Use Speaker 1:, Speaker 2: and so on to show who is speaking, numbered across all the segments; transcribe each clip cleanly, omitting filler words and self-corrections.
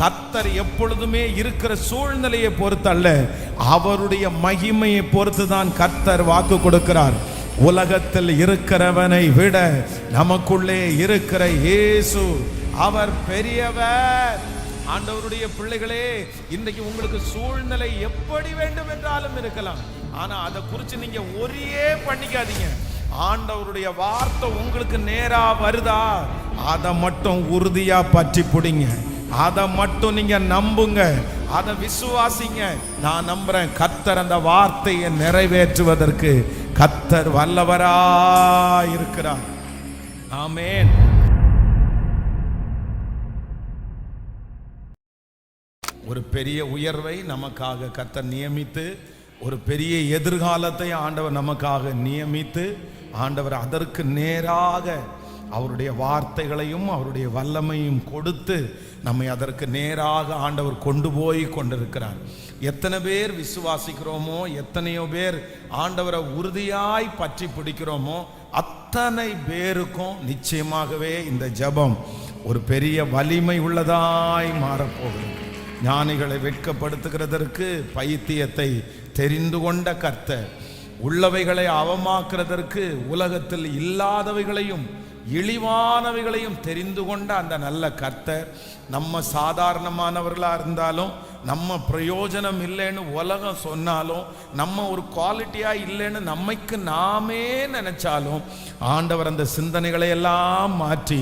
Speaker 1: கர்த்தர் எப்பொழுதுமே இருக்கிற சூழ்நிலையை பொறுத்து அல்ல, அவருடைய மகிமையை பொறுத்து தான் கர்த்தர் வாக்கு கொடுக்கிறார். உலகத்தில் இருக்கிறவனை விட நமக்குள்ளே இருக்கிற இயேசு அவர் பெரியவர். ஆண்டவருடைய பிள்ளைகளே, இன்றைக்கு உங்களுக்கு சூழ்நிலை எப்படி வேண்டும் என்றாலும் இருக்கலாம். ஆனா அதை குறித்து நீங்க ஒரே பண்ணிக்காதீங்க. ஆண்டவருடைய வார்த்தை உங்களுக்கு நேரா வருதா, அதை மட்டும் உறுதியா பற்றி பிடிங்க. அதை மட்டும் நீங்க நம்புங்க, அதை விசுவாசிங்க. நான் நம்புறேன், கர்த்தர் அந்த வார்த்தையை நிறைவேற்றுவதற்கு கர்த்தர் வல்லவராய் இருக்கிறார். ஆமென். ஒரு பெரிய உயர்வை நமக்காக கர்த்தர் நியமித்து, ஒரு பெரிய எதிர்காலத்தை ஆண்டவர் நமக்காக நியமித்து, ஆண்டவர் அதற்கு நேராக அவருடைய வார்த்தைகளையும் அவருடைய வல்லமையும் கொடுத்து நம்மை அதற்கு நேராக ஆண்டவர் கொண்டு போய் கொண்டிருக்கிறார். எத்தனை பேர் விசுவாசிக்கிறோமோ, எத்தனையோ பேர் ஆண்டவரை உறுதியாய் பற்றி பிடிக்கிறோமோ, அத்தனை பேருக்கும் நிச்சயமாகவே இந்த ஜெபம் ஒரு பெரிய வலிமை உள்ளதாய் மாறப்போகிறது. ஞானிகளை வெட்கப்படுத்துகிறதற்கு பைத்தியத்தை தெரிந்து கொண்ட கர்த்தர், உள்ளவைகளை அவமாக்குறதற்கு உலகத்தில் இல்லாதவைகளையும் இழிவானவைகளையும் தெரிந்து கொண்ட அந்த நல்ல கர்த்தர், நம்ம சாதாரணமானவர்களாக இருந்தாலும், நம்ம பிரயோஜனம் இல்லைன்னு உலகம் சொன்னாலும், நம்ம ஒரு குவாலிட்டியாக இல்லைன்னு நம்மைக்கு நாமே நினைச்சாலும், ஆண்டவர் அந்த சிந்தனைகளை எல்லாம் மாற்றி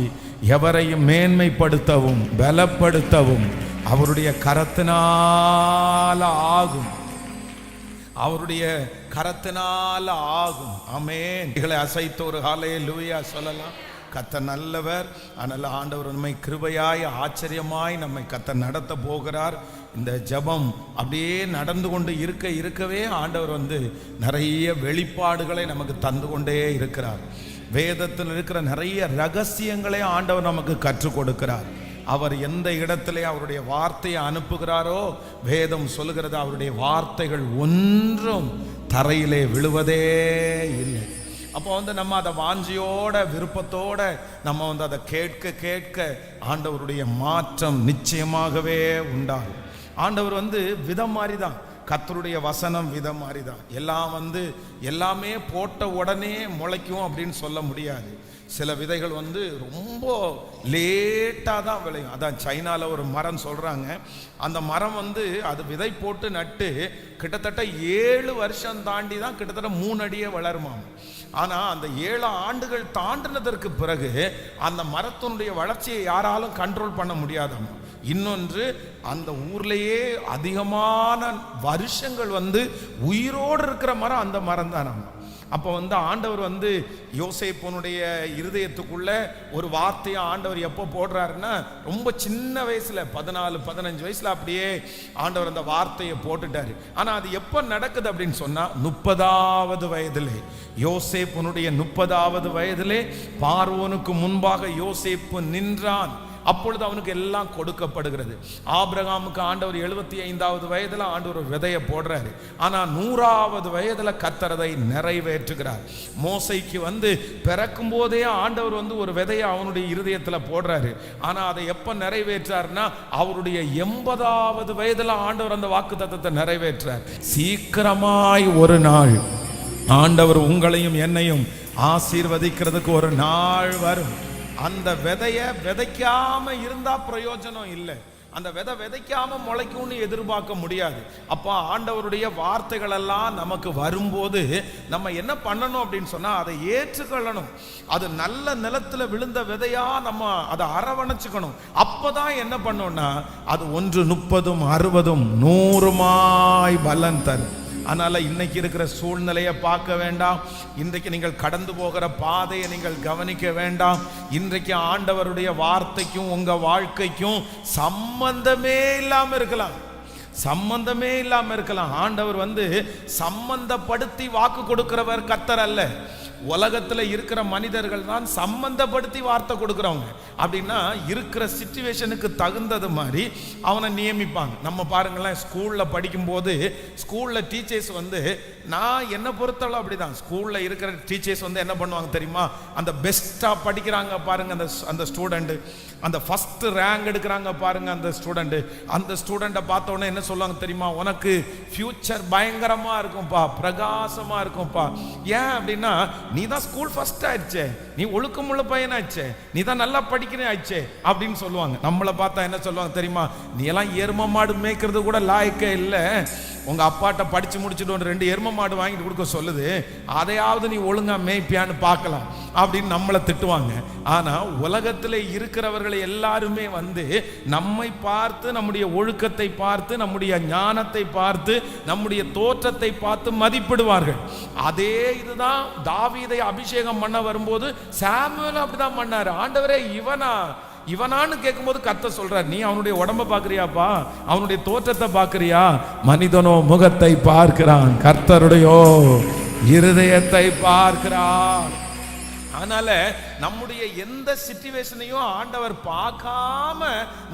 Speaker 1: எவரையும் மேன்மைப்படுத்தவும் பலப்படுத்தவும் அவருடைய கரத்தினால ஆகும். அவருடைய கரத்தினால ஆகும். ஆமென். இகளை அசைத்து ஒரு ஹல்லேலூயா சொல்லலாம். கர்த்தர் நல்லவர். அதனால் ஆண்டவர் நம்மை கிருபையாய் ஆச்சரியமாய் நம்மை கர்த்தர் நடத்த போகிறார். இந்த ஜெபம் அப்படியே நடந்து கொண்டு இருக்கவே ஆண்டவர் நிறைய வெளிப்பாடுகளை நமக்கு தந்து கொண்டே இருக்கிறார். வேதத்தில் இருக்கிற நிறைய ரகசியங்களை ஆண்டவர் நமக்கு கற்றுக் கொடுக்கிறார். அவர் எந்த இடத்திலே அவருடைய வார்த்தையை அனுப்புகிறாரோ, வேதம் சொல்லுகிறது, அவருடைய வார்த்தைகள் ஒன்றும் தரையிலே விழுவதே இல்லை. அப்போ நம்ம அதை வாஞ்சியோட விருப்பத்தோட நம்ம அதை கேட்க கேட்க ஆண்டவருடைய மாற்றம் நிச்சயமாகவே உண்டாகும். ஆண்டவர் விதம் மாதிரி தான், கர்த்தருடைய வசனம் விதம் மாதிரி தான். எல்லாம் எல்லாமே போட்ட உடனே முளைக்கும் அப்படின்னு சொல்ல முடியாது. சில விதைகள் ரொம்ப லேட்டாக தான் விளையும். அதான் சைனாவில் ஒரு மரம் சொல்கிறாங்க, அந்த மரம் அது விதை போட்டு நட்டு கிட்டத்தட்ட 7 வருஷம் தாண்டி தான் கிட்டத்தட்ட 3 அடியே வளருமாம். ஆனால் அந்த 7 ஆண்டுகள் தாண்டினதற்கு பிறகு அந்த மரத்தினுடைய வளர்ச்சியை யாராலும் கண்ட்ரோல் பண்ண முடியாதாம். இன்னொன்று, அந்த ஊர்லேயே அதிகமான வருஷங்கள் உயிரோடு இருக்கிற மரம் அந்த மரம் தான். அப்போ ஆண்டவர் யோசேப்புனுடைய இருதயத்துக்குள்ள ஒரு வார்த்தையை ஆண்டவர் எப்போ போடுறாருன்னா, ரொம்ப சின்ன வயசுல 14-15 வயசுல அப்படியே ஆண்டவர் அந்த வார்த்தையை போட்டுட்டாரு. ஆனா அது எப்போ நடக்குது அப்படின்னு சொன்னா, 30வது வயதிலே, யோசேப்புனுடைய 30வது வயதிலே பார்வோனுக்கு முன்பாக யோசேப்பு நின்றான். அப்பொழுது அவனுக்கு எல்லாம் கொடுக்கப்படுகிறது. ஆபிரகாமுக்கு ஆண்டவர் 75வது வயதுல ஆண்டவர் ஒரு விதையை போடுறாரு. ஆனா 100வது வயதுல கர்த்தர் அதை நிறைவேற்றுகிறார். மோசைக்கு பிறக்கும் போதே ஆண்டவர் ஒரு விதையை அவனுடைய இருதயத்துல போடுறாரு. ஆனா அதை எப்ப நிறைவேற்றார்னா, அவருடைய 80வது வயதுல ஆண்டவர் அந்த வாக்குத்தத்தத்தை நிறைவேற்றார். சீக்கிரமாய் ஒரு நாள் ஆண்டவர் உங்களையும் என்னையும் ஆசீர்வதிக்கிறதுக்கு ஒரு நாள் வரும். அந்த விதைய விதைக்காம இருந்தா பிரயோஜனம் இல்லை. அந்த விதைக்காம முளைக்கும்னு எதிர்பார்க்க முடியாது. அப்போ ஆண்டவருடைய வார்த்தைகள் எல்லாம் நமக்கு வரும்போது நம்ம என்ன பண்ணணும் அப்படின்னு சொன்னா, அதை ஏற்றுக்கொள்ளணும். அது நல்ல நிலத்துல விழுந்த விதையா நம்ம அதை அரவணைச்சுக்கணும். அப்பதான் என்ன பண்ணோம்னா, அது 1 30 60 100 பலன் தரும். அதனால இன்னைக்கு இருக்கிற சூழ்நிலையை பார்க்க வேண்டாம். இன்றைக்கு நீங்கள் கடந்து போகிற பாதையை நீங்கள் கவனிக்க வேண்டாம். இன்றைக்கு ஆண்டவருடைய வார்த்தைக்கும் உங்க வாழ்க்கைக்கும் சம்பந்தமே இல்லாம இருக்கலாம். சம்பந்தமே இல்லாம இருக்கலாம். ஆண்டவர் வந்து சம்பந்தப்படுத்தி வாக்கு கொடுக்கிறவர் கர்த்தர் அல்ல. உலகத்துல இருக்கிற மனிதர்கள் தான் சம்பந்தப்படுத்தி வார்த்தை கொடுக்கிறவங்க. அப்படின்னா இருக்கிற சிச்சுவேஷனுக்கு தகுந்தது மாதிரி அவனை நியமிப்பாங்க. நம்ம பாருங்களேன், ஸ்கூல்ல படிக்கும்போது ஸ்கூல்ல டீச்சர்ஸ் வந்து, நான் என்ன பொறுத்தளவு அப்படிதான், ஸ்கூல்ல இருக்கிற டீச்சர்ஸ் வந்து என்ன பண்ணுவாங்க தெரியுமா, அந்த பெஸ்டா படிக்கிறாங்க பாருங்க அந்த ஸ்டூடெண்ட், அந்த ஃபர்ஸ்ட் ரேங்க் எடுக்கிறாங்க பாருங்க அந்த ஸ்டூடெண்ட்டை பார்த்த உடனே என்ன சொல்லுவாங்க தெரியுமா, உனக்கு ஃபியூச்சர் பயங்கரமா இருக்கும்பா, பிரகாசமா இருக்கும்பா. ஏன் அப்படின்னா, நீ தான் ஸ்கூல் ஃபர்ஸ்ட் ஆயிடுச்சே, நீ ஒழுக்கமுள்ள பையனாச்சே, நீ தான் நல்லா படிக்கிறேன் ஆயிடுச்சே அப்படின்னு சொல்லுவாங்க. நம்மளை பார்த்தா என்ன சொல்லுவாங்க தெரியுமா, நீ எல்லாம் எரும மாடு மேய்க்கிறது கூட லாயக்கே இல்லை, உங்க அப்பாட்ட படிச்சு முடிச்சுட்டு 2 எரும மாடு வாங்கிட்டு கொடுக்க சொல்லுது, அதையாவது நீ ஒழுங்கா மேய்ப்பியான்னு பார்க்கலாம் அப்படின்னு நம்மளை திட்டுவாங்க. ஆனா உலகத்தில் இருக்கிறவர்களை எல்லாருமே வந்து நம்மை பார்த்து, நம்முடைய ஒழுக்கத்தை பார்த்து, நம்முடைய ஞானத்தை பார்த்து, நம்முடைய தோற்றத்தை பார்த்து மதிப்பிடுவார்கள். அதே இதுதான் தாவீதை அபிஷேகம் பண்ண வரும்போது சாமுவேல் அப்படிதான் பண்ணாரு. ஆண்டவரே இவனான்னு கேட்கும்போது கர்த்தர் சொல்றார், நீ அவனுடைய உடம்ப பார்க்கறியாப்பா, அவனுடைய தோற்றத்தை பார்க்கறியா? மனிதனோ முகத்தை பார்க்கிறான், கர்த்தருடையோ இருதயத்தை பார்க்கிறான். அதனால நம்முடைய எந்த சிச்சுவேஷனையும் ஆண்டவர் பார்க்காம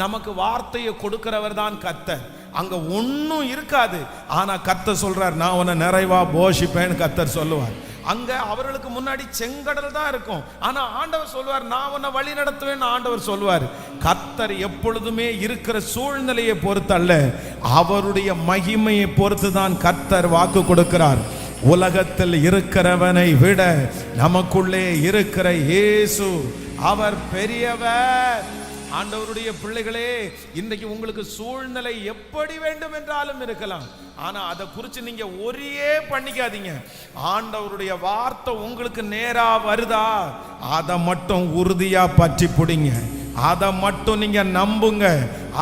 Speaker 1: நமக்கு வார்த்தையை கொடுக்கிறவர் தான் கர்த்தர். அங்க ஒன்னும் இருக்காது, ஆனா கர்த்தர் சொல்றார், நான் உன்னை நிறைவா போஷிப்பேன்னு கர்த்தர் சொல்லுவார். அங்க அவர்களுக்கு முன்னாடி செங்கடல் தான் இருக்கும், ஆனா ஆண்டவர் சொல்வார், நான் உன்னை வழி நடத்துவேன்னு ஆண்டவர் சொல்வார். கர்த்தர் எப்பொழுதுமே இருக்கிற சூழ்நிலையை பொறுத்து அல்ல, அவருடைய மகிமையை பொறுத்து தான் கர்த்தர் வாக்கு கொடுக்கிறார். உலகத்தில் இருக்கிறவனை விட நமக்குள்ளே இருக்கிற இயேசு அவர் பெரியவர். ஆண்டவருடைய பிள்ளைகளே, இன்றைக்கு உங்களுக்கு சூழ்நிலை எப்படி வேண்டும் என்றாலும் இருக்கலாம், ஆனா அதை குறித்து நீங்க ஒரே பண்ணிக்காதீங்க. ஆண்டவருடைய வார்த்தை உங்களுக்கு நேரா வருதா, அதை மட்டும் உறுதியா பற்றி பிடிங்க, அதை மட்டும் நீங்க நம்புங்க,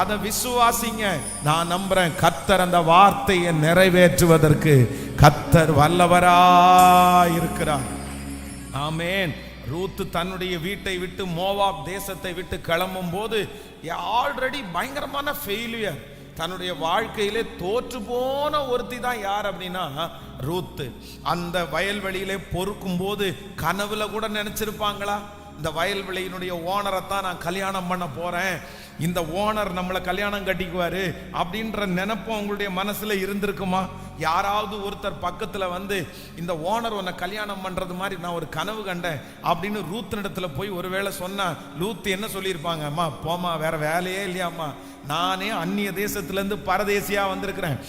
Speaker 1: அதை விசுவாசிங்க. நான் நம்புறேன், கர்த்தர் அந்த வார்த்தையை நிறைவேற்றுவதற்கு கர்த்தர் வல்லவராய் இருக்கிறார். ஆமென். ரூத்து தன்னுடைய வீட்டை விட்டு மோவாப் தேசத்தை விட்டு கிளம்பும் போது ஆல்ரெடி பயங்கரமான ஃபெயிலியர், தன்னுடைய வாழ்க்கையிலே தோற்று போன ஒருத்தி தான் யார் அப்படின்னா ரூத்து. அந்த வயல்வெளியிலே பொறுக்கும் போது கனவுல கூட நினைச்சிருப்பாங்களா, இந்த வயல்வெளியினுடைய ஓனரை தான் நான் கல்யாணம் பண்ண போறேன், இந்த ஓனர் நம்மளை கல்யாணம் கட்டிக்குவாரு அப்படின்ற நினைப்போம் உங்களுடைய மனசுல இருந்திருக்குமா? யாராவது ஒருத்தர் பக்கத்துல வந்து, இந்த ஓனர் உன்னை கல்யாணம் பண்றது மாதிரி நான் ஒரு கனவு கண்டேன் அப்படின்னு ரூத்தினிடத்துல போய் ஒருவேளை சொன்னா ரூத் என்ன சொல்லியிருப்பாங்க? அம்மா போமா, வேற வேலையே இல்லையாம்மா, நானே அந்நிய தேசத்திலேருந்து பரதேசியா வந்திருக்கிறேன்,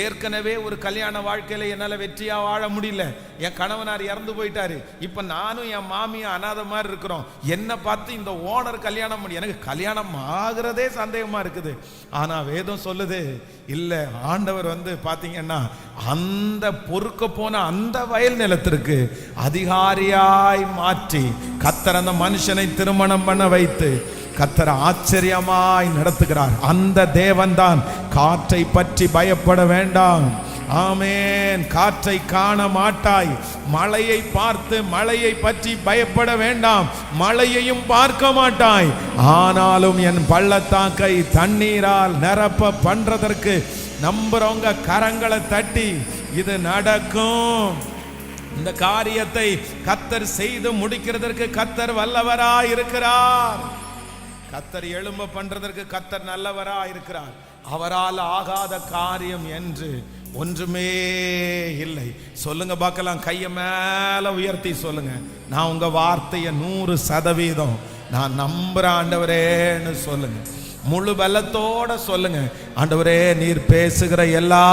Speaker 1: ஏற்கனவே ஒரு கல்யாண வாழ்க்கையில என்னால் வெற்றியா வாழ முடியல, என் கணவனார் இறந்து போயிட்டாரு, இப்ப நானும் என் மாமியும் அனாதை மாதிரி இருக்கிறோம், என்னை பார்த்து இந்த ஓனர் கல்யாணம் பண்ணி, எனக்கு கல்யாணம் ஆகிறதே சந்தேகமா இருக்குது. ஆனா வேதம் சொல்லுது இல்ல, ஆண்டவர் வந்து பாத்தீங்கன்னா அந்த பொறுக்க போன அந்த வயல் நிலத்திற்கு அதிகாரியாய் மாற்றி கர்த்தர் அந்த மனுஷனை திருமணம் பண்ண வைத்து கர்த்தர் ஆச்சரியமாய் நடத்துகிறார். அந்த தேவன் தான். காற்றை பற்றி பயப்பட வேண்டாம். ஆமென். காற்றை காண மாட்டாய், மழையை பார்த்து மழையை பற்றி பயப்பட வேண்டாம், மழையையும் பார்க்க மாட்டாய், ஆனாலும் என் பள்ளத்தாக்கை தண்ணீரால் நிரப்ப பண்றதற்கு நம்புறவங்க கரங்களை தட்டி இது நடக்கும். இந்த காரியத்தை கர்த்தர் செய்து முடிக்கிறதற்கு கர்த்தர் வல்லவராய் இருக்கிறார். கர்த்தர் எழும்ப பண்றதற்கு கர்த்தர் நல்லவராய் இருக்கிறார். அவரால் ஆகாத காரியம் என்று ஒன்றுமே இல்லை. சொல்லுங்க பார்க்கலாம், கையை மேல உயர்த்தி சொல்லுங்க, நான் உங்க வார்த்தையை 100% நான் நம்புறேன் ஆண்டவரேன்னு சொல்லுங்க. முழு பலத்தோட சொல்லுங்க, ஆண்டவரே நீர் பேசுகிற எல்லா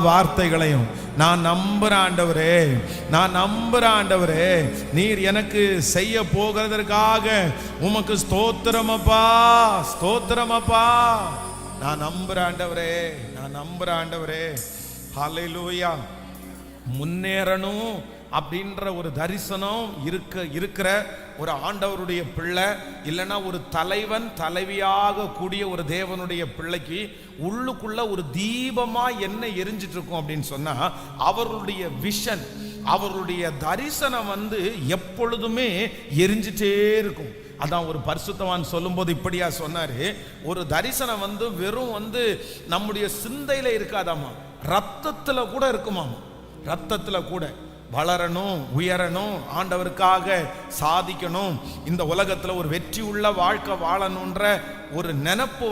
Speaker 1: வார்த்தைகளையும் நான் நம்புறேன் ஆண்டவரே, நான் நம்புறேன் ஆண்டவரே, நீர் எனக்கு செய்ய போகிறதற்காக உமக்கு ஸ்தோத்திரமப்பா, ஸ்தோத்திரமப்பா, நான் நம்புறேன் ஆண்டவரே, நான் நம்புறேன் ஆண்டவரே. ஹல்லேலூயா. முன்னேறணும் அப்படின்ற ஒரு தரிசனம் இருக்கிற ஒரு ஆண்டவருடைய பிள்ளை, இல்லைன்னா ஒரு தலைவன் தலைவியாக கூடிய ஒரு தேவனுடைய பிள்ளைக்கு உள்ளுக்குள்ள ஒரு தீபமா என்ன எரிஞ்சிட்டு இருக்கும் அப்படின்னு சொன்னா, அவர்களுடைய விஷன், அவர்களுடைய தரிசனம் வந்து எப்பொழுதுமே எரிஞ்சிட்டே இருக்கும். அதான் ஒரு பரிசுத்தவான் சொல்லும்போது இப்படியா சொன்னாரு, ஒரு தரிசனம் வெறும் நம்முடைய சிந்தையில இருக்காதாமா, ரத்தத்துல கூட இருக்குமாமா. ரத்தத்துல கூட வளரணும், உயரணும், ஆண்டவருக்காக சாதிக்கணும், இந்த உலகத்துல ஒரு வெற்றி உள்ள வாழ்க்கை வாழணுன்ற ஒரு நினைப்பு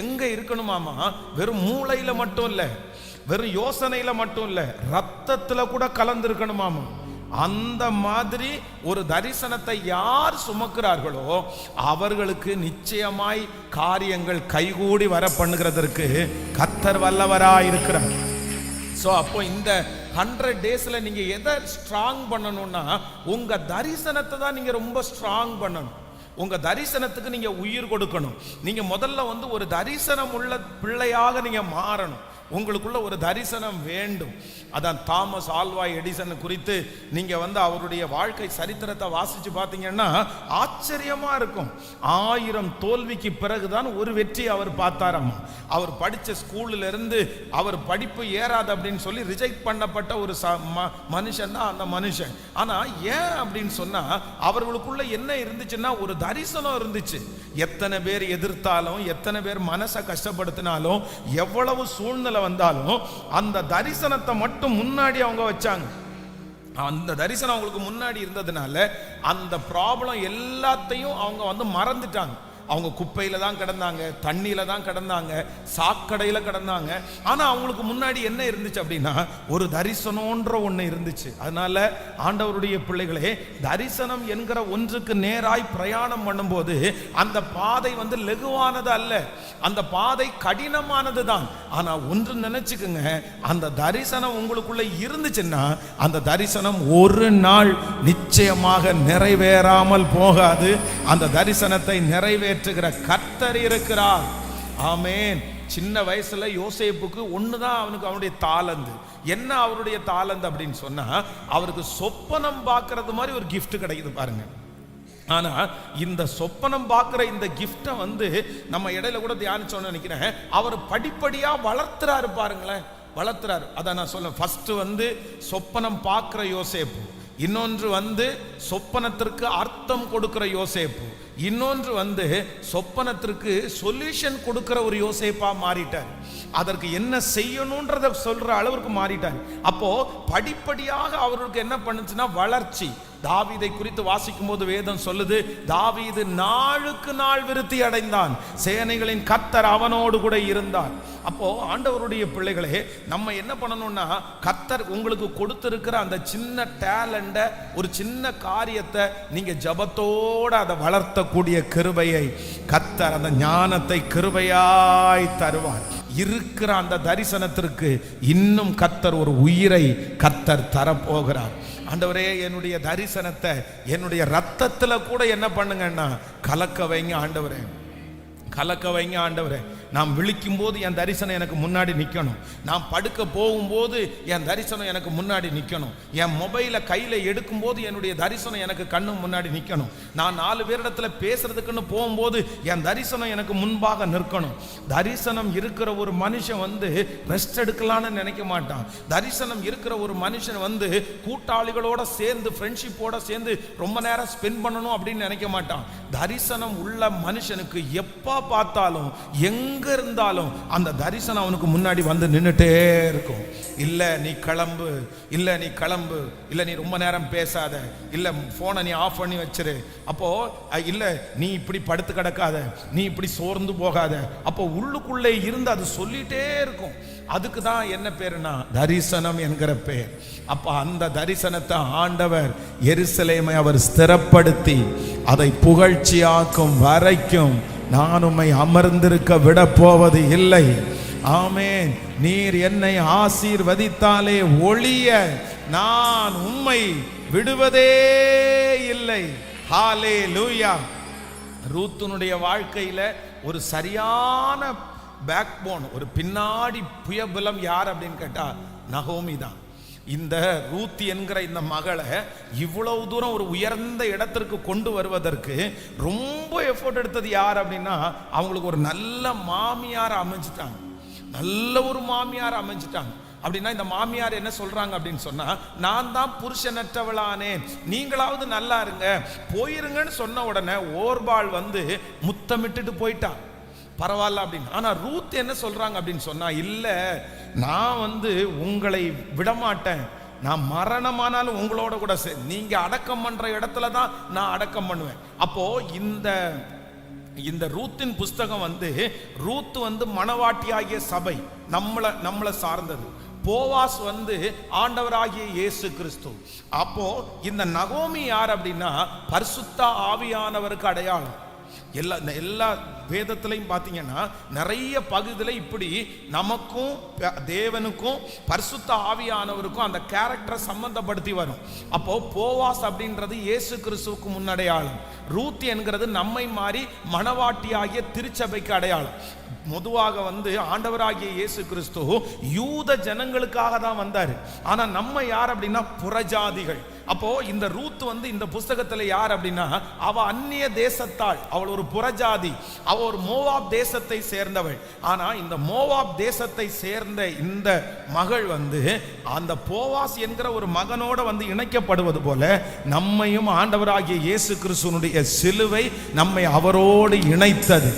Speaker 1: எங்க இருக்கணுமாமா? வெறும் மூளையில மட்டும் இல்ல, வெறும் யோசனையில மட்டும் இல்ல, ரத்தத்துல கூட கலந்திருக்கணுமாமா. அந்த மாதிரி ஒரு தரிசனத்தை யார் சுமக்கிறார்களோ அவர்களுக்கு நிச்சயமாய் காரியங்கள் கைகூடி வர பண்ணுகிறதற்கு கர்த்தர் வல்லவராய் இருக்கிறார். சோ அப்போ இந்த 100 daysல நீங்க எதை ஸ்ட்ராங் பண்ணணும்னா, உங்க தரிசனத்தை தான் நீங்க ரொம்ப ஸ்ட்ராங் பண்ணணும். உங்க தரிசனத்துக்கு நீங்க உயிர் கொடுக்கணும். நீங்க முதல்ல ஒரு தரிசனம் உள்ள பிள்ளையாக நீங்க மாறணும். உங்களுக்குள்ள ஒரு தரிசனம் வேண்டும். அதான் தாமஸ் ஆல்வா எடிசன் குறித்து நீங்க அவருடைய வாழ்க்கை சரித்திரத்தை வாசிச்சு பார்த்தீங்கன்னா ஆச்சரியமா இருக்கும். 1000 தோல்விக்கு பிறகுதான் ஒரு வெற்றி அவர் பார்த்தாராமா. அவர் படிச்ச ஸ்கூல்ல இருந்து அவர் படிப்பு ஏறாது அப்படின்னு சொல்லி ரிஜெக்ட் பண்ணப்பட்ட ஒரு மனுஷன் தான் அந்த மனுஷன். ஆனா ஏன் அப்படின்னு சொன்னா, அவர்களுக்குள்ள என்ன இருந்துச்சுன்னா ஒரு தரிசனம் இருந்துச்சு. எத்தனை பேர் எதிர்த்தாலும், எத்தனை பேர் மனசை கஷ்டப்படுத்தினாலும், எவ்வளவு சூழ்நிலை வந்தாலும் அந்த தரிசனத்தை மட்டும் முன்னாடி அவங்க வச்சாங்க. அந்த தரிசனம் அவங்களுக்கு முன்னாடி இருந்ததுனால அந்த ப்ராப்ளம் எல்லாத்தையும் அவங்க மறந்துட்டாங்க. அவங்க குப்பையில தான் கிடந்தாங்க, தண்ணியில தான் கிடந்தாங்க, சாக்கடையில கிடந்தாங்க. ஆனா அவங்களுக்கு முன்னாடி என்ன இருந்துச்சு அப்படின்னா, ஒரு தரிசனம்ன்ற ஒண்ணு இருந்துச்சு. அதனால ஆண்டவருடைய பிள்ளைகளே, தரிசனம் என்கிற ஒன்றுக்கு நேராய் பிரயாணம் பண்ணும்போது அந்த பாதை லெகுவானது அல்ல, அந்த பாதை கடினமானது தான். ஆனா ஒன்று நினைச்சுக்குங்க, அந்த தரிசனம் உங்களுக்குள்ள இருந்துச்சுன்னா அந்த தரிசனம் ஒரு நாள் நிச்சயமாக நிறைவேறாமல் போகாது. அந்த தரிசனத்தை நிறைவேற்றுகிற கர்த்தர் இருக்கிறார். ஆமென். சின்ன வயசுல யோசேப்புக்கு ஒண்ணுதான் அவனுடைய தாளந்து. என்ன அவருடைய தாளந்து அப்படின்னு சொன்னா, அவருக்கு சொப்பனம் பார்க்கறது மாதிரி ஒரு gift கிடைக்குது பாருங்க. ஆனா இந்த சொப்பனம் பார்க்கிற இந்த கிஃப்டை நம்ம இடையில கூட தியானிச்சோன்னு நினைக்கிறேன். அவர் படிப்படியா வளர்த்துறாரு பாருங்களேன், வளர்த்துறாரு. அதான் நான் சொல்ல, ஃபர்ஸ்ட் சொப்பனம் பார்க்கிற யோசேப்பு, இன்னொன்று சொப்பனத்திற்கு அர்த்தம் கொடுக்கிற யோசேப்பு, இன்னொன்று சொப்பனத்திற்கு சொல்யூஷன் கொடுக்கிற ஒரு யோசேப்பா மாறிட்டார். அதற்கு என்ன செய்யணும்ன்றத சொல்ற அளவுக்கு மாறிட்டார். அப்போ படிப்படியாக அவருக்கு என்ன பண்ணுச்சுன்னா வளர்ச்சி. தாவீதை குறித்து வாசிக்கும் போது வேதம் சொல்லுது, தாவீது நாளுக்கு நாள் விருத்தி அடைந்தான், சேனைகளின் கர்த்தர் அவனோடு கூட இருந்தார். அப்போ ஆண்டவருடைய பிள்ளைகளே, நம்ம என்ன பண்ணணும்னா, கர்த்தர் உங்களுக்கு கொடுத்திருக்கிற அந்த சின்ன டேலண்ட, ஒரு சின்ன காரியத்தை நீங்க ஜபத்தோட அதை வளர்த்தக்கூடிய கிருபையை கர்த்தர், அந்த ஞானத்தை கிருபையாய் தருவார். இருக்கிற அந்த தரிசனத்திற்கு இன்னும் கர்த்தர் ஒரு உயிரை கர்த்தர் தரப்போகிறார். ஆண்டவரே, என்னுடைய தரிசனத்தை என்னுடைய ரத்தத்துல கூட என்ன பண்ணுங்கன்னா கலக்க வைங்க ஆண்டவரே, கலக்க வைங்க ஆண்டவரே. நான் விழிக்கும் போது என் தரிசனம் எனக்கு முன்னாடி நிற்கணும். நான் படுக்க போகும்போது என் தரிசனம் எனக்கு முன்னாடி நிற்கணும். என் மொபைலை கையில் எடுக்கும் போது என்னுடைய தரிசனம் எனக்கு கண்ணு முன்னாடி நிற்கணும். நான் 4 பேரிடத்துல பேசுறதுக்குன்னு போகும்போது என் தரிசனம் எனக்கு முன்பாக நிற்கணும். தரிசனம் இருக்கிற ஒரு மனுஷன் ரெஸ்ட் எடுக்கலான்னு நினைக்க மாட்டான். தரிசனம் இருக்கிற ஒரு மனுஷன் கூட்டாளிகளோட சேர்ந்து, ஃப்ரெண்ட்ஷிப்போட சேர்ந்து ரொம்ப நேரம் ஸ்பெண்ட் பண்ணணும் அப்படின்னு நினைக்க மாட்டான். தரிசனம் உள்ள மனுஷனுக்கு எப்ப பார்த்தாலும் எங்க இருந்தாலும் அந்த தரிசனம் அவனுக்கு முன்னாடி நின்னுட்டே இருக்கும். இல்ல நீ கிளம்பு, இல்ல நீ கிளம்பு, இல்ல நீ ரொம்ப நேரம் பேசாத, இல்ல போனை நீ ஆஃப் பண்ணி வச்சிரு, அப்போ இல்ல நீ இப்படி படுத்து கிடக்காத, நீ இப்படி சோர்ந்து போகாத. அப்போ உள்ளுக்குள்ளே இருந்து அது சொல்லிட்டே இருக்கும். அதுக்கு தான் என்ன பேருனா தரிசனம் என்கிற பேர். அப்ப அந்த தரிசனத்தை ஆண்டவர் எருசலேமை அவர் ஸ்திரப்படுத்தி அதை புகழ்ச்சியாக்கும் வரைக்கும் நான் உம்மை அமர்ந்திருக்க விட போவது இல்லை. ஆமென். நீர் என்னை ஆசீர்வதித்தாலே ஒழிய நான் உம்மை விடுவதே இல்லை. ஹல்லேலூயா. ரூத்துனுடைய வாழ்க்கையில ஒரு சரியான பேக்போன், ஒரு பின்னாடி புயபலம் யார் அப்படின்னு கேட்டா நகோமி தான். இந்த ரூத் என்கிற இந்த மகளை இவ்வளவு தூரம் ஒரு உயர்ந்த இடத்திற்கு கொண்டு வருவதற்கு ரொம்ப எஃபோர்ட் எடுத்தது யார் அப்படின்னா, அவங்களுக்கு ஒரு நல்ல மாமியார் அமைஞ்சிட்டாங்க, நல்ல ஒரு மாமியார் அமைஞ்சிட்டாங்க. அப்படின்னா இந்த மாமியார் என்ன சொல்றாங்க அப்படின்னு சொன்னா, நான் தான் புருஷனற்றவளானேன், நீங்களாவது நல்லா இருங்க, போயிருங்கன்னு சொன்ன உடனே ஓர்பாள் வந்து முத்தமிட்டுட்டு போயிட்டான். பரவாயில்ல அப்படின்னு. ஆனா ரூத் என்ன சொல்றாங்க அப்படின்னு சொன்னா, இல்ல நான் வந்து உங்களை விடமாட்டேன், நான் மரணமானாலும் உங்களோட கூட நீங்க அடக்கம் பண்ற இடத்துல தான் நான் அடக்கம் பண்ணுவேன். அப்போ இந்த ரூத்தின் புஸ்தகம் வந்து, ரூத் வந்து மணவாட்டியாகிய சபை, நம்மளை சார்ந்தது. போவாஸ் வந்து ஆண்டவராகிய இயேசு கிறிஸ்து. அப்போ இந்த நகோமி யார் அப்படின்னா பரிசுத்த ஆவியானவருக்கு அடையாளம். எல்லா வேதத்திலையும் பார்த்தீங்கன்னா நிறைய பகுதியில் இப்படி நமக்கும் தேவனுக்கும் பரிசுத்த ஆவியானவருக்கும் அந்த கேரக்டரை சம்பந்தப்படுத்தி வரும். அப்போ போவாஸ் அப்படின்றது இயேசு கிறிஸ்துவுக்கு முன்னடையாளம், ரூத் என்கிறது நம்மை மாறி மணவாட்டியாகிய திருச்சபைக்கு அடையாளம். பொதுவாக வந்து ஆண்டவராகிய இயேசு கிறிஸ்து யூத ஜனங்களுக்காக தான் வந்தார். ஆனா நம்ம யார் அப்படின்னா புறஜாதிகள். அப்போ இந்த ரூத் வந்து இந்த புஸ்தகத்துல யார் அப்படின்னா, அவ அந்நிய தேசத்தாள், அவள் ஒரு புறஜாதி, அவ ஒரு மோவாப் தேசத்தை சேர்ந்தவள். ஆனா இந்த மோவாப் தேசத்தை சேர்ந்த இந்த மகள் வந்து அந்த போவாஸ் என்கிற ஒரு மகனோட வந்து இணைக்கப்படுவது போல நம்மையும் ஆண்டவராகிய இயேசு கிறிஸ்துவினுடைய சிலுவை நம்மை அவரோடு இணைத்தது.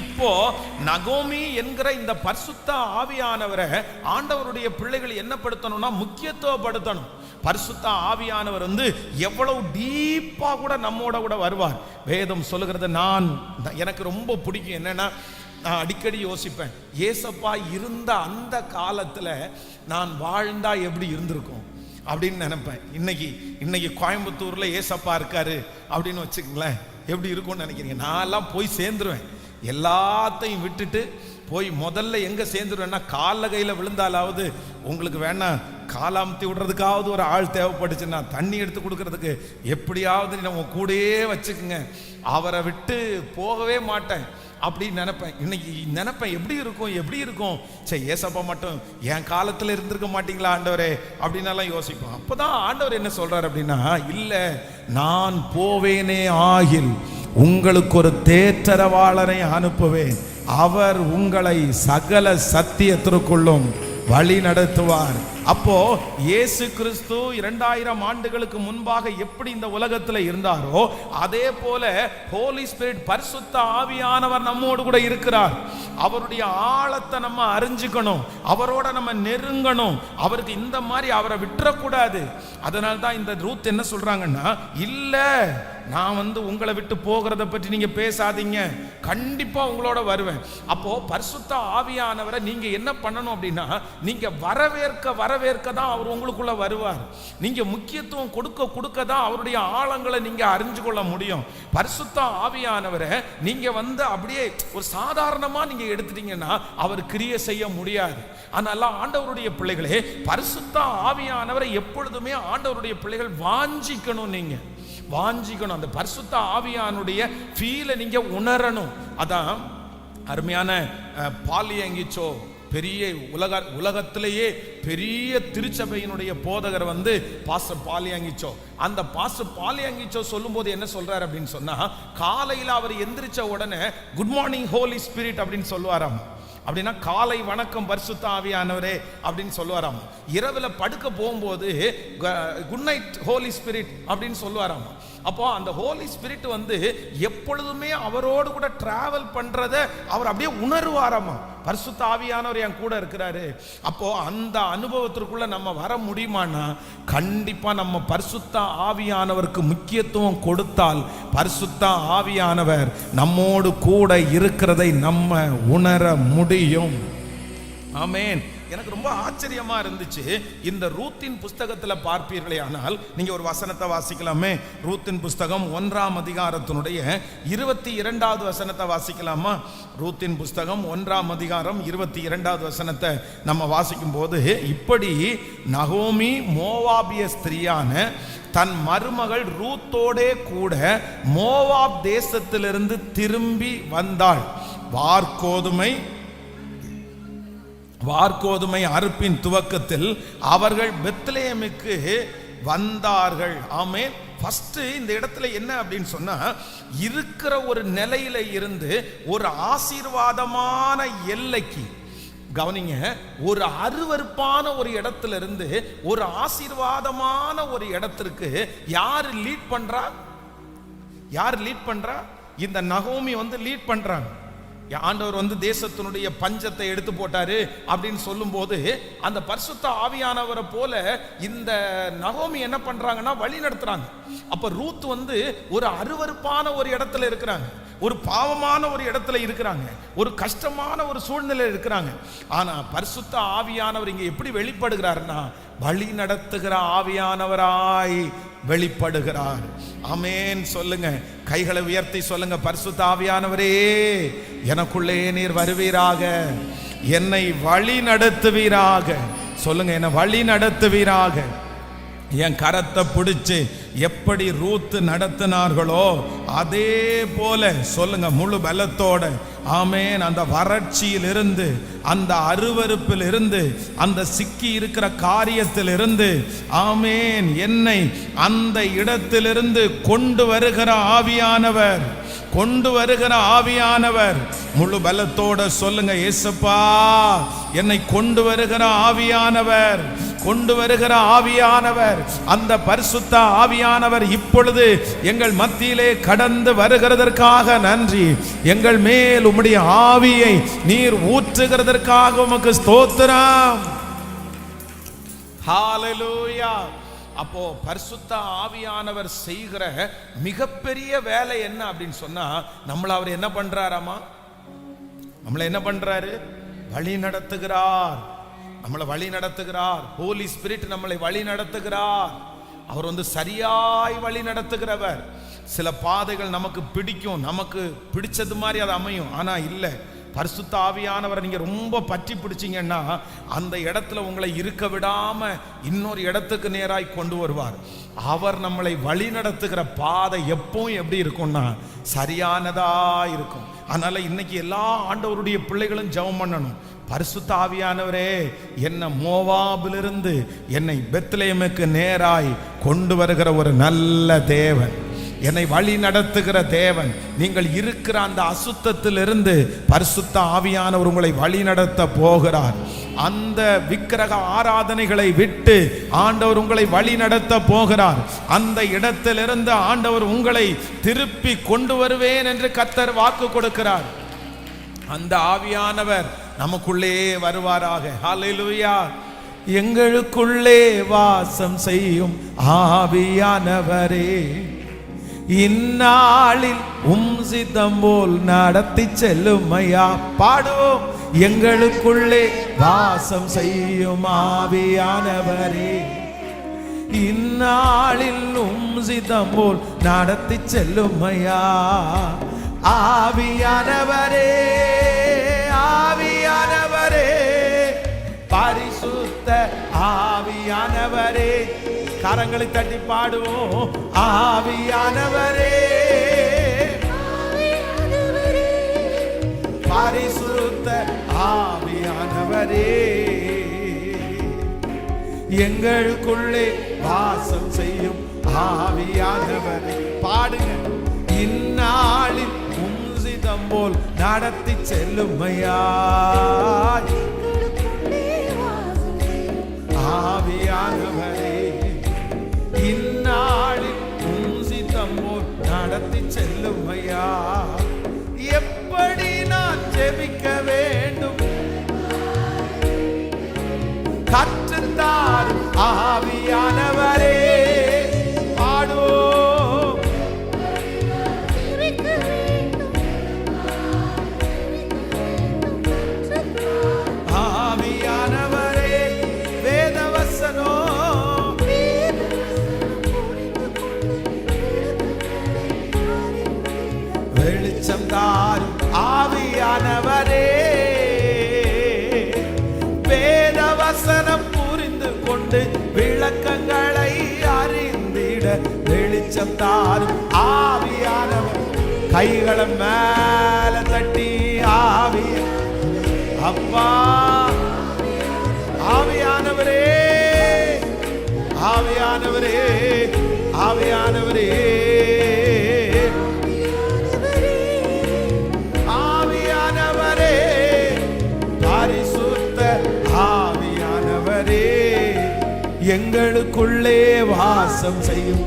Speaker 1: இப்போ நகோமி என்கிற இந்த பரிசுத்த ஆவியானவரை ஆண்டவருடைய பிள்ளைகள் என்ன படுத்தணும்னா முக்கியத்துவப்படுத்தணும். பரிசுத்த ஆவியானவர் வந்து எவ்வளவு டீப்பா கூட நம்மோட கூட வருவார். வேதம் சொல்லுகிறது, எனக்கு ரொம்ப பிடிக்கும் என்னன்னா, நான் அடிக்கடி யோசிப்பேன், ஏசப்பா இருந்த அந்த காலத்துல நான் வாழ்ந்தா எப்படி இருந்திருக்கும் அப்படின்னு நினைப்பேன். இன்னைக்கு கோயம்புத்தூர்ல ஏசப்பா இருக்காரு அப்படின்னு வச்சுக்கங்களேன், எப்படி இருக்கும்னு நினைக்கிறீங்க? நான் எல்லாம் போய் சேர்ந்துருவேன், எல்லாத்தையும் விட்டுட்டு போய் முதல்ல எங்க சேர்ந்துருவேன்னா, கால கையில விழுந்தாலாவது, உங்களுக்கு வேணா காலாமத்தி விடுறதுக்காவது ஒரு ஆள் தேவைப்பட்டுச்சுன்னா, தண்ணி எடுத்து கொடுக்கறதுக்கு எப்படியாவது நம்ம கூடயே வச்சுக்குங்க, அவரை விட்டு போகவே மாட்டேன் அப்படின்னு நினைப்பேன். இன்னைக்கு நினைப்பேன், எப்படி இருக்கும் சரி ஏசப்பா மட்டும் என் காலத்துல இருந்திருக்க மாட்டீங்களா ஆண்டவரே அப்படின்னலாம் யோசிப்போம். அப்பதான் ஆண்டவர் என்ன சொல்றாரு அப்படின்னா, இல்ல நான் போவேனே ஆகில் உங்களுக்கு ஒரு தேற்றரவாளரை அனுப்புவேன், அவர் உங்களை சகல சத்தியத்திற்குள்ளும் வழி நடத்துவார். அப்போ இயேசு கிறிஸ்து 2000 ஆண்டுகளுக்கு முன்பாக எப்படி இந்த உலகத்துல இருந்தாரோ அதே போல ஹோலி ஸ்பிரிட் பரிசுத்த ஆவியானவர் நம்மோடு கூட இருக்கிறார். அவருடைய ஆழத்தை நம்ம அறிஞ்சுக்கணும், அவரோட நம்ம நெருங்கணும், அவருக்கு இந்த மாதிரி அவரை விட்டுறக்கூடாது. அதனால தான் இந்த ரூத் என்ன சொல்றாங்கன்னா, இல்ல நான் வந்து உங்களை விட்டு போகிறத பற்றி நீங்க பேசாதீங்க, கண்டிப்பா உங்களோட வருவேன். அப்போ பரிசுத்த ஆவியானவரை நீங்க என்ன பண்ணணும் அப்படின்னா, நீங்க வரவேற்க தான் அவர் உங்களுக்குள்ள வருவார். நீங்க முக்கியத்துவம் கொடுக்க தான் அவருடைய ஆழங்களை நீங்க அறிஞ்சு கொள்ள முடியும். பரிசுத்த ஆவியானவரை நீங்க வந்து அப்படியே ஒரு சாதாரணமா நீங்க எடுத்துட்டீங்கன்னா அவர் கிரியை செய்ய முடியாது. அதனால ஆண்டவருடைய பிள்ளைகளே, பரிசுத்த ஆவியானவரை எப்பொழுதுமே ஆண்டவருடைய பிள்ளைகள் வாஞ்சிக்கணும். நீங்க வாஞ்சிக்கணும், அந்த பரிசுத்த ஆவியானுடைய ஃபீலை நீங்க உணரணும். அதான் அருமையான பாலியங்கிச்சோ, பெரிய உலகத்திலேயே பெரிய திருச்சபையினுடைய போதகர் வந்து பாஸ்டர் பாலியங்கிச்சோ. அந்த பாஸ்டர் பாலியங்கிச்சோ சொல்லும் போது என்ன சொல்றாரு அப்படின்னு சொன்னா, காலையில் அவர் எந்திரிச்ச உடனே குட் மார்னிங் ஹோலி ஸ்பிரிட் அப்படின்னு சொல்லுவாராம். அப்படின்னா காலை வணக்கம் பரிசுத்த ஆவியானவரே அப்படின்னு சொல்லுவாராம். இரவுல படுக்க போகும்போது குட் நைட் ஹோலி ஸ்பிரிட் அப்படின்னு சொல்லுவாராம். அப்போ அந்த ஹோலி ஸ்பிரிட் வந்து எப்பொழுதுமே அவரோடு கூட டிராவல் பண்றத அவர் அப்படியே உணர்வாராமா. பரிசுத்த ஆவியானவர் என் கூட இருக்கிறாரு. அப்போ அந்த அனுபவத்திற்குள்ள நம்ம வர முடியுமானா, கண்டிப்பா நம்ம பரிசுத்த ஆவியானவருக்கு முக்கியத்துவம் கொடுத்தால் பரிசுத்த ஆவியானவர் நம்மோடு கூட இருக்கிறதை நம்ம உணர முடியும். ஆமென். எனக்கு ரொம்ப ஆச்சரியமா இருந்துச்சு. இந்த ரூத்தின் புஸ்தகத்துல பார்ப்பீர்களே ஆனால், நீங்க ஒரு வசனத்தை வாசிக்கலாமே. ரூத்தின் புஸ்தகம் 1ஆம் அதிகாரத்தினுடைய 22வது வசனத்தை வாசிக்கலாமா? ரூத்தின் புஸ்தகம் 1ஆம் அதிகாரம் 22வது வசனத்தை நம்ம வாசிக்கும் போது, இப்படி நகோமி மோவாபிய ஸ்திரியான தன் மருமகள் ரூத்தோடே கூட மோவாப் தேசத்திலிருந்து திரும்பி வந்தாள். வார்கோதுமை அறுப்பின் துவக்கத்தில் அவர்கள் பெத்லெஹேமுக்கு வந்தார்கள். ஆமென். ஃபர்ஸ்ட் இந்த இடத்துல என்ன அப்படின்னு சொன்னா, இருக்கிற ஒரு நிலையில இருந்து ஒரு ஆசீர்வாதமான எல்லைக்கு கவனிங்க, ஒரு அருவருப்பான ஒரு இடத்துல இருந்து ஒரு ஆசீர்வாதமான ஒரு இடத்திற்கு யார் லீட் பண்றா? யார் லீட் பண்றா? இந்த நகோமி லீட் பண்றாங்க. ஆண்டவர் தேசத்தினுடைய பஞ்சத்தை எடுத்து போட்டாரு அப்படின்னு சொல்லும் போது அந்த பரிசுத்த ஆவியானவரை போல இந்த நகோமி என்ன பண்றாங்கன்னா வழி நடத்துறாங்க. அப்ப ரூத் ஒரு அருவருப்பான ஒரு இடத்துல இருக்கிறாங்க, ஒரு பாவமான ஒரு இடத்துல இருக்கிறாங்க, ஒரு கஷ்டமான ஒரு சூழ்நிலை இருக்கிறாங்க. ஆனா பரிசுத்த ஆவியானவர் இங்க எப்படி வெளிப்படுகிறார்னா வழி நடத்துகிற ஆவியானவராய் வெளிப்படுகிறார். ஆமென் சொல்லுங்க, கைகளை உயர்த்தி சொல்லுங்க, பரிசுத்த ஆவியானவரே எனக்குள்ளே நீர் வருவீராக, என்னை வழி நடத்துவீராக. சொல்லுங்க, என்னை வழி நடத்துவீராக. என் கரத்தை பிடிச்சு எப்படி ரூத் நடத்தினார்களோ அதே போல சொல்லுங்க முழு பலத்தோட. ஆமென். அந்த வறட்சியில் இருந்து, அந்த அருவருப்பில் இருந்து, அந்த சிக்கி இருக்கிற காரியத்தில் இருந்து, ஆமென், என்னை அந்த இடத்திலிருந்து கொண்டு வருகிற ஆவியானவர், கொண்டு வருகிற ஆவியானவர். முழு பலத்தோட சொல்லுங்க, இயேசுப்பா என்னை கொண்டு வருகிற ஆவியானவர், கொண்டு வருகிற ஆவியானவர். அந்த பரிசுத்த ஆவியானவர் இப்பொழுது எங்கள் மத்தியிலே கடந்து வருகிறதற்காக நன்றி. எங்கள் மேல் உம்முடைய ஆவியை நீர் ஊற்றுகிறதற்காக உமக்கு ஸ்தோத்திரம். ஹல்லேலூயா. அப்போ பரிசுத்த ஆவியானவர் செய்கிற மிகப்பெரிய வேலை என்ன அப்படின்னு சொன்னா, நம்மள அவர் என்ன பண்றாராமா? நம்மளை என்ன பண்றாரு? வழி நடத்துகிறார். நம்மளை வழி நடத்துகிறார். ஹோலி ஸ்பிரிட் நம்மளை வழி நடத்துகிறார். அவர் சரியாய் வழி நடத்துகிறவர். சில பாதைகள் நமக்கு பிடிக்கும், நமக்கு பிடிச்சது மாதிரி அது அமையும். ஆனா இல்ல, பரிசுத்த ஆவியானவரை நீங்க ரொம்ப பற்றி பிடிச்சீங்கன்னா அந்த இடத்துல உங்களை இருக்க விடாம இன்னொரு இடத்துக்கு நேராய் கொண்டு வருவார். அவர் நம்மளை வழி நடத்துகிற பாதை எப்பவும் எப்படி இருக்கும்னா சரியானதா இருக்கும். அதனால இன்னைக்கு எல்லா ஆண்டவருடைய பிள்ளைகளும் ஜெபம் பண்ணணும். பரிசுத்த ஆவியானவரே என்ன மோவாபிலிருந்து என்னை பெத்லெஹேமுக்கு நேராய் கொண்டு வருகிற ஒரு நல்ல தேவன், என்னை வழி நடத்துகிற தேவன். நீங்கள் இருக்கிற அந்த அசுத்தத்திலிருந்து பரிசுத்த ஆவியானவர் உங்களை வழி நடத்த போகிறார். அந்த விக்கிரக ஆராதனைகளை விட்டு ஆண்டவர் உங்களை வழி நடத்த போகிறார். அந்த இடத்திலிருந்து ஆண்டவர் உங்களை திருப்பி கொண்டு வருவேன் என்று கர்த்தர் வாக்கு கொடுக்கிறார். அந்த ஆவியானவர் நமக்குள்ளே வருவாராக. ஹல்லேலூயா. எங்களுக்குள்ளே வாசம் செய்யும் ஆவியானவரே, இந்நாளில் சித்தம் போல் நடத்தி செல்லுமையா. பாடுவோம். எங்களுக்குள்ளே வாசம் செய்யும் ஆவியானவரே, இந்நாளில் சித்தம் போல் நடத்தி செல்லுமையா. ஆவியானவரே, ஆவியானவரே, பரிசுத்த ஆவியானவரே. கரங்களை தட்டி பாடுவோம். ஆவியானவரே, பரிசுத்த ஆவியானவரே, எங்களுக்குள்ளே வாசம் செய்யும் ஆவியானவரே. பாடுங்க. இந்நாளில் சித்தம் போல் நடத்தி செல்லுமையா. ஆவியானவரே, இந்நாளில் சித்தம் போல் நடத்தி செல்லுமையா. எப்படி நான் ஜெபிக்க வேண்டும் கற்றுத்தாரும் ஆவியானவரே. பாடுவோம். ஆவியானவரே, வேதவசனோ வெளிச்சம் தாரும் ஆவியானவரே, வேதவசனம் புரிந்து கொண்டு விளக்கங்களை அறிந்திட வெளிச்சம் தாரும் ஆவியானவர். கைகளை மேல தட்டி ஆவி அப்பா, ஆவியானவரே, ஆவியானவரே, ஆவியானவரே, ஆவியானவரே, பரிசுத்த எங்களுக்குள்ளே வாசம் செய்யும்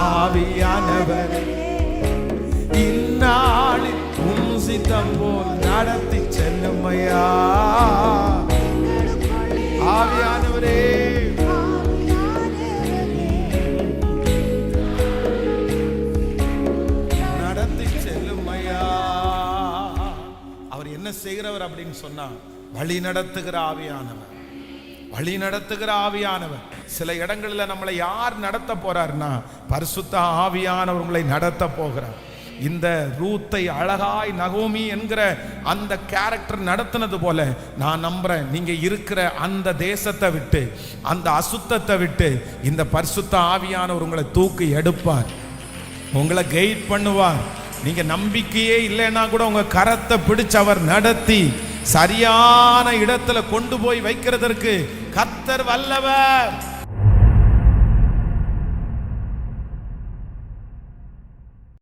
Speaker 1: ஆவியானவர் இந்நாளில் உம் சித்தம் போல் நடத்தி செல்லும் ஐயா. ஆவியானவரே நடத்தி செல்லும் ஐயா. அவர் என்ன செய்கிறவர் அப்படின்னு சொன்னா வழி நடத்துகிற ஆவியானவர், வழி நடத்துகிற ஆவியானவர். சில இடங்களில் நம்மளை யார் நடத்த போறார்னா பரிசுத்த ஆவியானவர் உங்களை நடத்த போகிறார். இந்த ரூத்தை அழகாய் நகோமி என்கிற அந்த கேரக்டர் நடத்தினது போல நான் நம்புறேன், நீங்க இருக்கிற அந்த தேசத்தை விட்டு, அந்த அசுத்தத்தை விட்டு இந்த பரிசுத்த ஆவியானவர் உங்களை தூக்கி எடுப்பார், உங்களை கைட் பண்ணுவார். நீங்க நம்பிக்கையே இல்லைன்னா கூட உங்க கரத்தை பிடிச்சு அவர் நடத்தி சரியான இடத்துல கொண்டு போய் வைக்கிறதற்கு கர்த்தர் வல்லவர்.